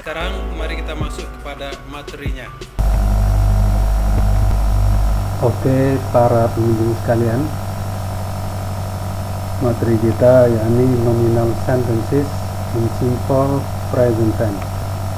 sekarang mari kita masuk kepada materinya. Oke, para pengunjung sekalian, materi kita yakni nominal sentences in simple present tense.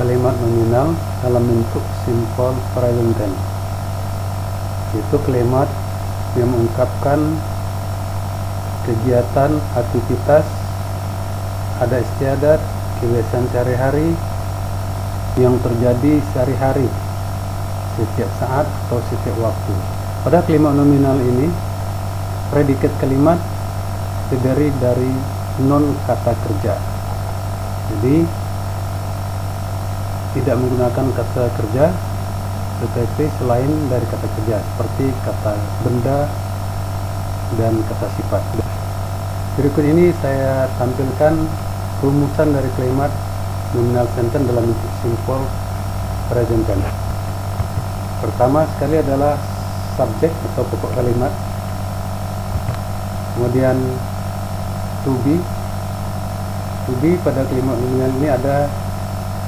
Kalimat nominal dalam bentuk simple present tense, yaitu kalimat yang mengungkapkan kegiatan, aktivitas, adat istiadat, kebiasaan sehari-hari yang terjadi sehari-hari, setiap saat atau setiap waktu. Pada kalimat nominal ini, predikat kalimat terdiri dari non kata kerja. Jadi tidak menggunakan kata kerja, tetapi selain dari kata kerja, seperti kata benda dan kata sifat. Berikut ini saya tampilkan rumusan dari kalimat nominal sentence dalam bentuk simple present tense. Pertama sekali adalah subjek atau pokok kalimat, kemudian to be pada kalimat nominal ini ada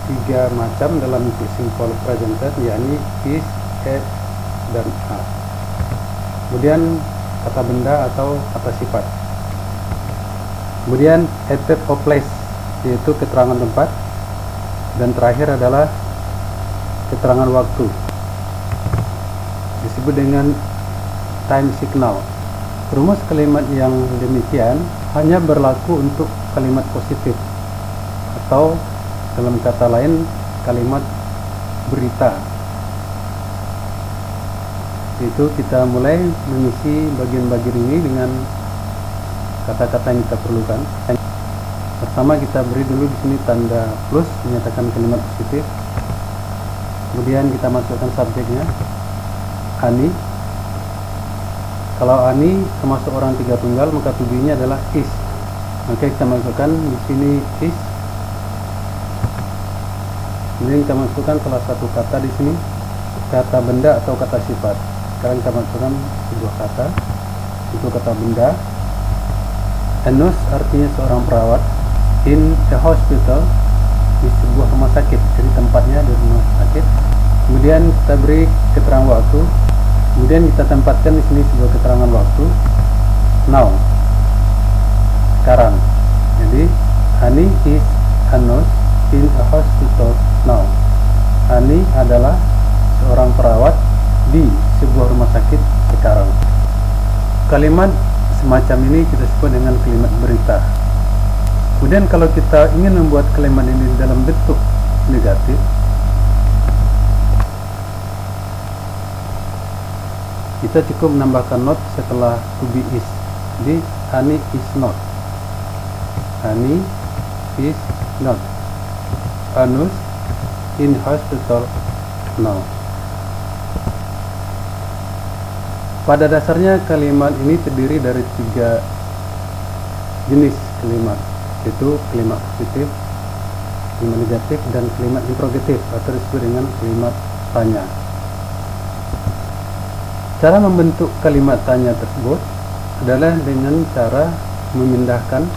3 macam dalam bentuk simple present tense, yakni is, at, dan are. Kemudian kata benda atau kata sifat. Kemudian epithet of place, yaitu keterangan tempat, dan terakhir adalah keterangan waktu, disebut dengan time signal. Rumus kalimat yang demikian hanya berlaku untuk kalimat positif, atau dalam kata lain kalimat berita. Itu kita mulai mengisi bagian-bagian ini dengan kata-kata yang kita perlukan. Pertama kita beri dulu di sini tanda plus menyatakan kalimat positif. Kemudian kita masukkan subjeknya, Ani. Kalau Ani termasuk orang 3 tunggal, maka to be-nya adalah is. Maka kita masukkan di sini is. Kemudian kita masukkan salah satu kata di sini, kata benda atau kata sifat. Sekarang kita masukkan sebuah kata, itu kata benda. A nurse artinya seorang perawat. In a hospital, di sebuah rumah sakit, jadi tempatnya di rumah sakit. Kemudian kita beri keterangan waktu. Kemudian kita tempatkan di sini sebuah keterangan waktu, now, sekarang. Jadi Ani is a nurse in a hospital now. Ani adalah seorang perawat di sebuah rumah sakit sekarang. Kalimat semacam ini kita sebut dengan kalimat berita. Kemudian kalau kita ingin membuat kalimat ini dalam bentuk negatif, kita cukup menambahkan not setelah to be is. Jadi Ani is not. Ani is not. A nurse in hospital now. Pada dasarnya kalimat ini terdiri dari 3 jenis kalimat, yaitu kalimat positif, kalimat negatif, dan kalimat interrogatif atau disebut dengan kalimat tanya. Cara membentuk kalimat tanya tersebut adalah dengan cara memindahkan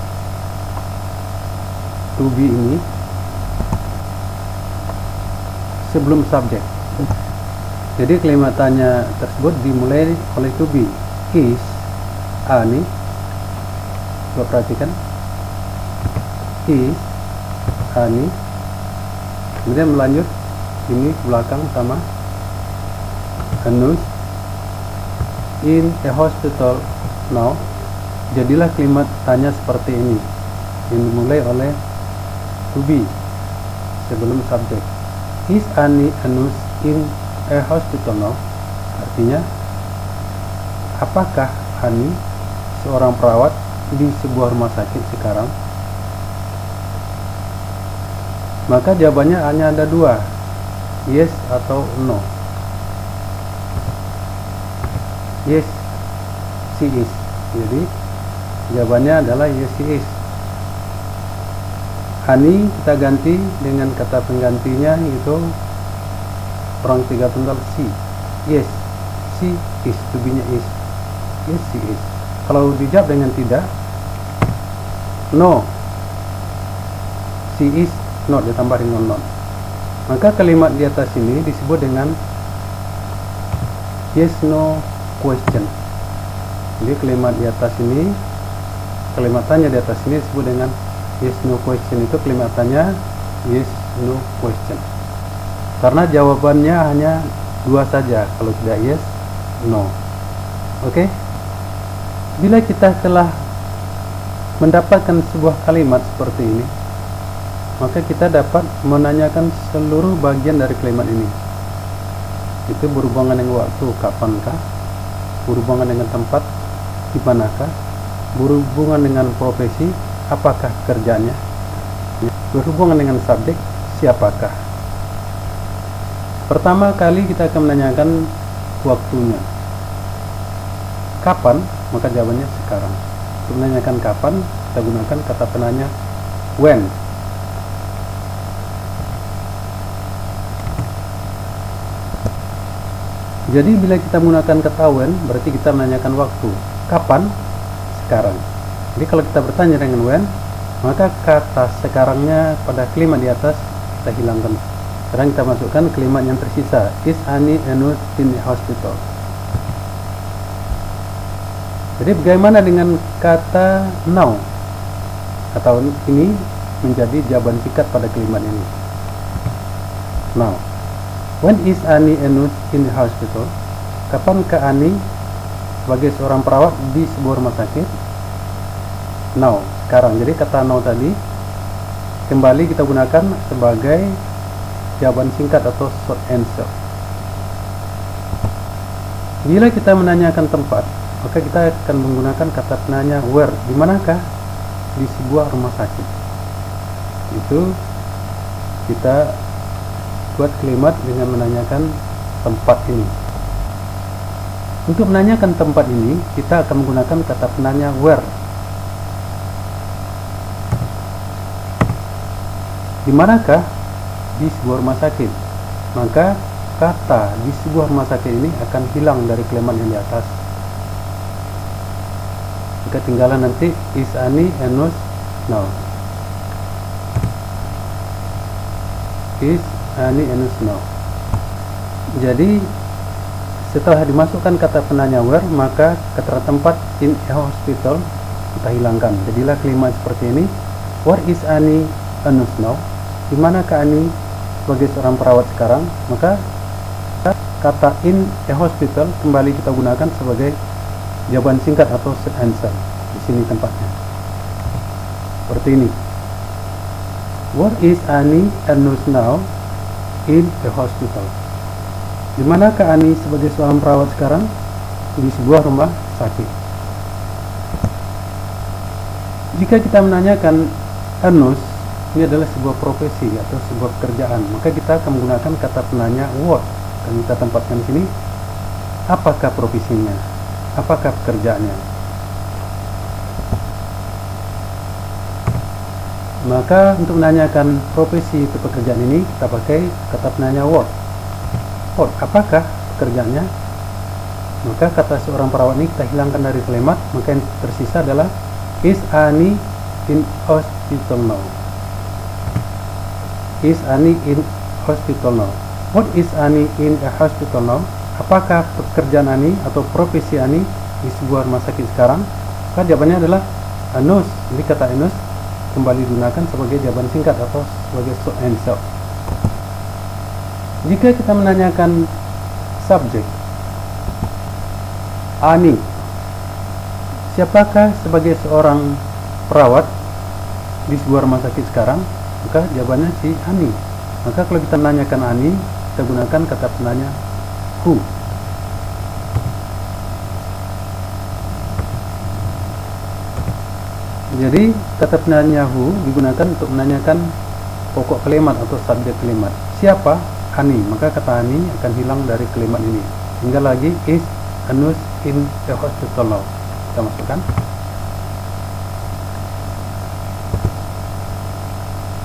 to be ini sebelum subjek. Jadi kalimat tanya tersebut dimulai oleh to be. Is Ani, coba perhatikan, is Ani. Kemudian melanjut ini ke belakang sama a nurse in a hospital now. Jadilah kalimat tanya seperti ini yang dimulai oleh to be sebelum subjek. Is Ani a nurse in a hospital now? Artinya, apakah Ani seorang perawat di sebuah rumah sakit sekarang? Maka jawabannya hanya ada 2, yes atau no. Yes, she is. Jadi jawabannya adalah yes, she is. Ani kita ganti dengan kata penggantinya, yaitu orang 3 tunggal she. Yes, she is, to be-nya is. Yes, she is. Kalau dijawab dengan tidak, no, she is not, ditambah dengan not. Maka kalimat di atas ini disebut dengan yes no question. Jadi kalimat di atas ini, kalimat tanya di atas ini disebut dengan yes no question. Itu kalimat tanya yes no question. Karena jawabannya hanya dua saja, kalau tidak yes, no. Oke? Bila kita telah mendapatkan sebuah kalimat seperti ini, maka kita dapat menanyakan seluruh bagian dari kalimat ini. Itu berhubungan dengan waktu, kapankah? Berhubungan dengan tempat, di manakah? Berhubungan dengan profesi, apakah kerjanya? Berhubungan dengan subjek, siapakah? Pertama kali kita akan menanyakan waktunya. Kapan? Maka jawabannya sekarang. Untuk menanyakan kapan, kita gunakan kata penanya when. Jadi bila kita menggunakan kata when, berarti kita menanyakan waktu. Kapan? Sekarang. Jadi kalau kita bertanya dengan when, maka kata sekarangnya pada kalimat di atas kita hilangkan. Sekarang kita masukkan kalimat yang tersisa. Is Ani Enus in the hospital? Jadi bagaimana dengan kata now? Kata ini menjadi jawaban singkat pada kalimat ini. Now, when is Ani Enus in the hospital? Kapankah Ani sebagai seorang perawat di sebuah rumah sakit? Now, sekarang. Jadi kata now tadi kembali kita gunakan sebagai jawaban singkat atau short answer. Bila kita menanyakan tempat, maka kita akan menggunakan kata penanya where. Di manakah? Di sebuah rumah sakit. Itu kita buat kalimat dengan menanyakan tempat ini. Untuk menanyakan tempat ini, kita akan menggunakan kata penanya where. Di manakah? Di sebuah rumah sakit. Maka kata di sebuah rumah sakit ini akan hilang dari kalimat yang di atas. Maka tinggalan nanti is Ani Enus now. Is Ani Enus now. Jadi setelah dimasukkan kata penanya where, maka kata tempat in a hospital kita hilangkan. Jadilah kalimat seperti ini. Where is Ani Enus now? Di manakah Ani sebagai seorang perawat sekarang? Maka kata in a hospital kembali kita gunakan sebagai jawaban singkat atau short answer. Di sini tempatnya. Seperti ini. Where is Ani Enus now in a hospital? Di manakah Ani sebagai seorang perawat sekarang? Di sebuah rumah sakit. Jika kita menanyakan Enus, ini adalah sebuah profesi atau sebuah pekerjaan, maka kita akan menggunakan kata penanya what. Dan kita tempatkan di sini. Apakah profesinya? Apakah pekerjaannya? Maka untuk menanyakan profesi atau pekerjaan ini, kita pakai kata penanya what. What, apakah pekerjaannya? Maka kata seorang perawat ini kita hilangkan dari kalimat, maka yang tersisa adalah is Ani in hospital now. Is Ani in hospital now? What is Ani in a hospital now? Apakah pekerjaan Ani atau profesi Ani di sebuah rumah sakit sekarang? Maka jawabannya adalah Enus. Jadi kata Enus kembali digunakan sebagai jawaban singkat atau sebagai short answer. Jika kita menanyakan subjek, Ani, siapakah sebagai seorang perawat di sebuah rumah sakit sekarang? Maka jawabannya si Ani. Maka kalau kita menanyakan Ani, kita gunakan kata penanya who. Jadi kata penanya who digunakan untuk menanyakan pokok kalimat atau subjek kalimat. Siapa? Ani. Maka kata Ani akan hilang dari kalimat ini. Tinggal lagi is Enus in the hospital now. Kita masukkan.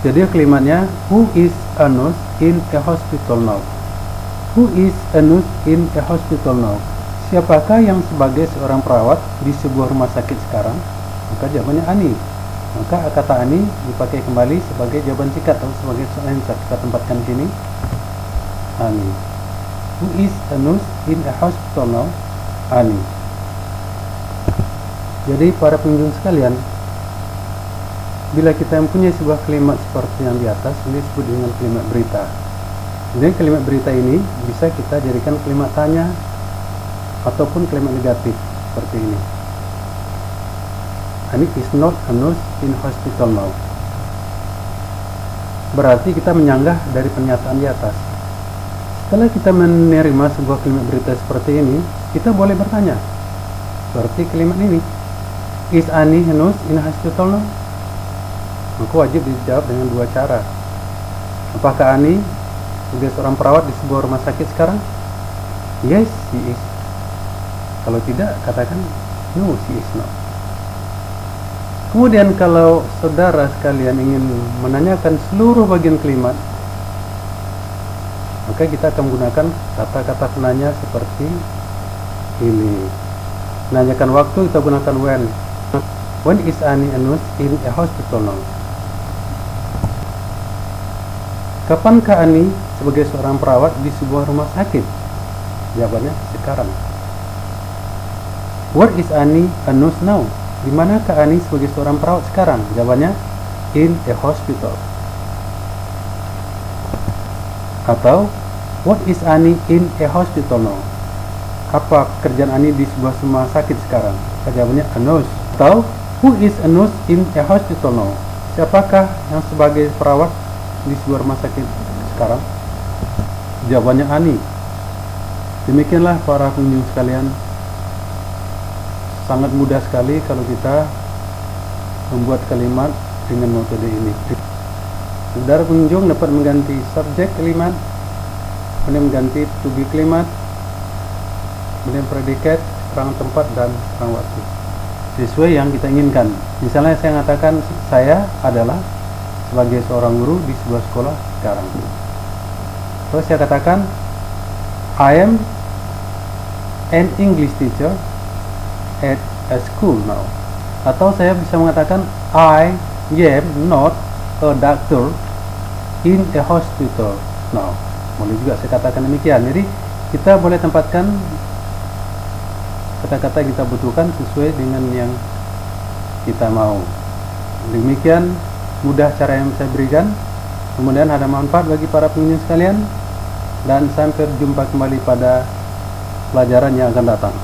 Jadi kalimatnya who is Enus in a hospital now? Who is Enus in a hospital now? Siapakah yang sebagai seorang perawat di sebuah rumah sakit sekarang? Maka jawabannya Ani. Maka kata Ani dipakai kembali sebagai jawaban singkat atau sebagai short answer. Kita tempatkan di sini. Annie. Who is a nurse in a hospital now? Annie. Jadi para pengunjung sekalian, bila kita mempunyai sebuah kalimat seperti yang di atas, ini disebut dengan kalimat berita. Jadi kalimat berita ini bisa kita jadikan kalimat tanya ataupun kalimat negatif seperti ini. Annie is not a nurse in hospital now. Berarti kita menyanggah dari pernyataan di atas. Setelah kita menerima sebuah kalimat berita seperti ini, kita boleh bertanya seperti kalimat ini, is Annie a nurse in a hospital now? Maka wajib dijawab dengan dua cara. Apakah Annie sebagai seorang perawat di sebuah rumah sakit sekarang? Yes, she is. Kalau tidak, katakan no, she is not. Kemudian kalau saudara sekalian ingin menanyakan seluruh bagian kalimat, maka kita akan menggunakan kata-kata penanya seperti ini. Menanyakan waktu, kita gunakan when. When is Annie a nurse in a hospital now? Kapankah Annie sebagai seorang perawat di sebuah rumah sakit? Jawabannya sekarang. Where is Annie a nurse now? Di manakah Annie sebagai seorang perawat sekarang? Jawabannya in a hospital. Atau what is Annie in a hospital now? Apa pekerjaan Annie di sebuah rumah sakit sekarang? Jawabannya a nurse. Atau who is a nurse in a hospital now? Siapakah yang sebagai perawat di sebuah rumah sakit sekarang? Jawabannya Annie. Demikianlah para pengunjung sekalian, sangat mudah sekali kalau kita membuat kalimat dengan metode ini. Saudara pengunjung dapat mengganti subjek kalimat, kemudian mengganti to be kalimat, kemudian predikat, keterangan tempat, dan keterangan waktu sesuai yang kita inginkan. Misalnya saya mengatakan saya adalah sebagai seorang guru di sebuah sekolah sekarang. Terus saya katakan I am an English teacher at a school now. Atau saya bisa mengatakan I am not a doctor in a hospital now. Boleh juga saya katakan demikian. Jadi kita boleh tempatkan kata-kata yang kita butuhkan sesuai dengan yang kita mau. Demikian mudah cara yang saya berikan. Kemudian ada manfaat bagi para pengunjung sekalian, dan sampai jumpa kembali pada pelajaran yang akan datang.